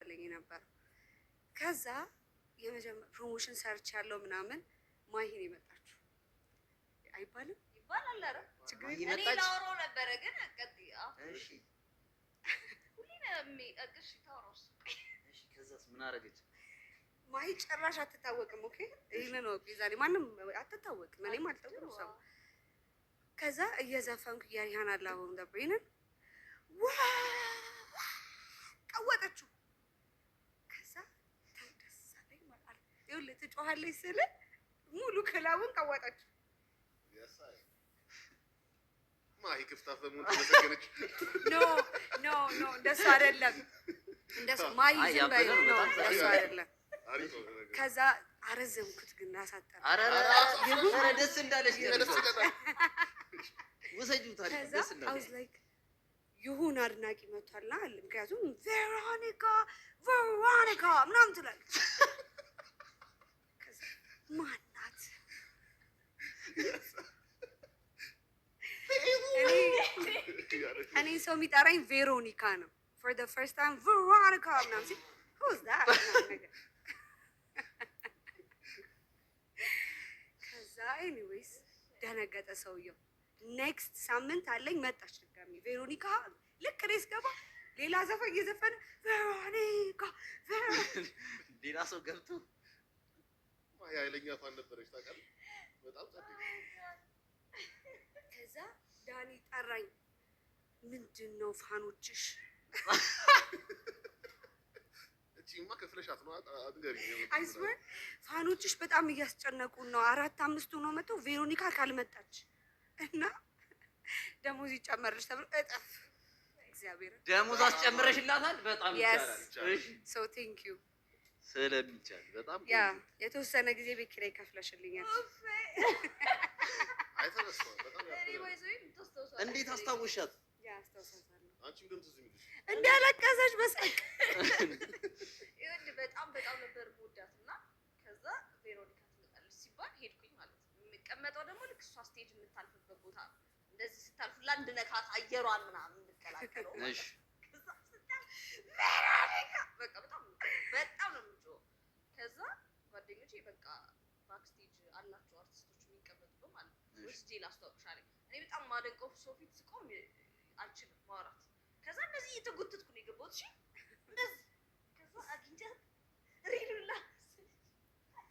መሰለኝ ነበር። ከዛ የመጀመሪያ ፕሮሞሽን ሰርች ያለው ምናምን ማይሄን የመጣችው አይባልም ይባላል። ኧረ ችግር እኔ ላወራው ነበረ ግን ቀጥይ። እሺ ሁሌ ነው የሚቀጥሽ ታወራውስ። እሺ ከዛስ ምን አደረገች? ማሂ ጭራሽ አትታወቅም። ኦኬ ይሄንን ነው ዛሬ ማንም አትታወቅም። እኔም አልታወቅም ሰው። ከዛ እየዘፈንኩ ያሪሃና አላሁን ደብሪንን ቀወጠችው። ከዛ ተደሳለኝ ማለት ይኸውልህ ትጮሃለች ስል ሙሉ ክላቡን ቀወጠችው። ማሂ ክፍታፍ በመሆን ተመሰገነች። ኖ እንደሱ አይደለም። እንደሱ ማሂ ዝም በይ ነው እንደሱ አይደለም። ከዛ አረዘምኩት ግን አሳጠረ። ኧረ ደስ እንዳለሽ ወሰጂው ታዲያ ደስ እንዳለሽ ይሁን አድናቂ መጥቷልና አለ። ምክንያቱም ቬሮኒካ ምናምን ትላለች። ከዛ ማናት እኔ ሰው የሚጠራኝ ቬሮኒካ ነው። for the first time ቬሮኒካ ምናምን ሲል who's that ከዛ ኤኒዌይስ ደነገጠ ሰውየው። ኔክስት ሳምንት አለኝ መጣች ድጋሚ ቬሮኒካ። ልክ እኔ ስገባ ሌላ ዘፈን እየዘፈነ ቬሮኒካ ሌላ ሰው ገብቶ ማሂ ኃይለኛ ፋን ነበረች ታውቃለህ። በጣም ጸደይ። ከዛ ዳኒ ጠራኝ። ምንድን ነው ፋኖችሽ? እቺማ ከፍለሻት ነው አትገሪኝ። አይ ስዌር ፋኖችሽ በጣም እያስጨነቁን ነው። 4-5 ነው መተው ቬሮኒካ ካልመጣች እና ደሞዝ ይጨመርልሽ ተብሎ እጠፍ እግዚአብሔር ደሞዝ አስጨምረሽላታል። በጣም ይቻላል። እሺ ሶ ቴንክ ዩ ስለሚቻል በጣም ያ የተወሰነ ጊዜ ቤት ኪራይ ከፍለሽልኛል። አይተነሳው በጣም እንዴት አስታወሻት? ያ አስታውሳታለሁ። አንቺም ደም ትዝ የሚልሽ እንዳለቀሰች በሳቅ ይኸውልህ በጣም ነበር የምወዳትና ከዛ ቬሮኒካ ትመጣለች ሲባል ሄድኩኝ ማለት ነው። የምቀመጠው ደግሞ ልክ እሷ ስቴጅ የምታልፍበት ቦታ ነው። እንደዚህ ስታልፍ ላንድ ነካት አየሯን ምናምን እንድቀላቀለው። እሺ ከዛ ስታልፍ ቬሮኒካ በቃ በጣም ነው የምጮኸው። ከዛ ጓደኞቼ በቃ ባክስቴጅ አላቸው አርቲስቶች የሚቀመጡበት ማለት ነው። ወስጄ ላስተዋውቅሽ አለኝ። እኔ በጣም ማደንቀው ሰው ፊት ስቆም አልችልም ማውራት። ከዛ እንደዚህ እየተጎተትኩ ነው የገባሁት። እሺ እንደዚህ ከዛ አግኝቻት ሪሉላ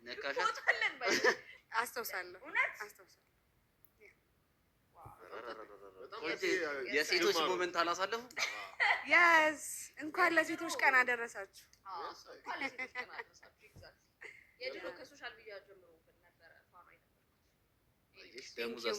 ነካሻት ፎቶለን ባይ አስታውሳለሁ። እውነት አስታውሳለሁ። የሴቶች ሞመንት አላሳለፉ? የስ እንኳን ለሴቶች ቀን አደረሳችሁ። እንኳን ለሴቶች ቀን አደረሳችሁ። ኤግዛክትሊ የድሮ ከሶሻል ሚዲያ ጀምሮ ነበረ ፋኗ የነበርኩት። ደሞዝ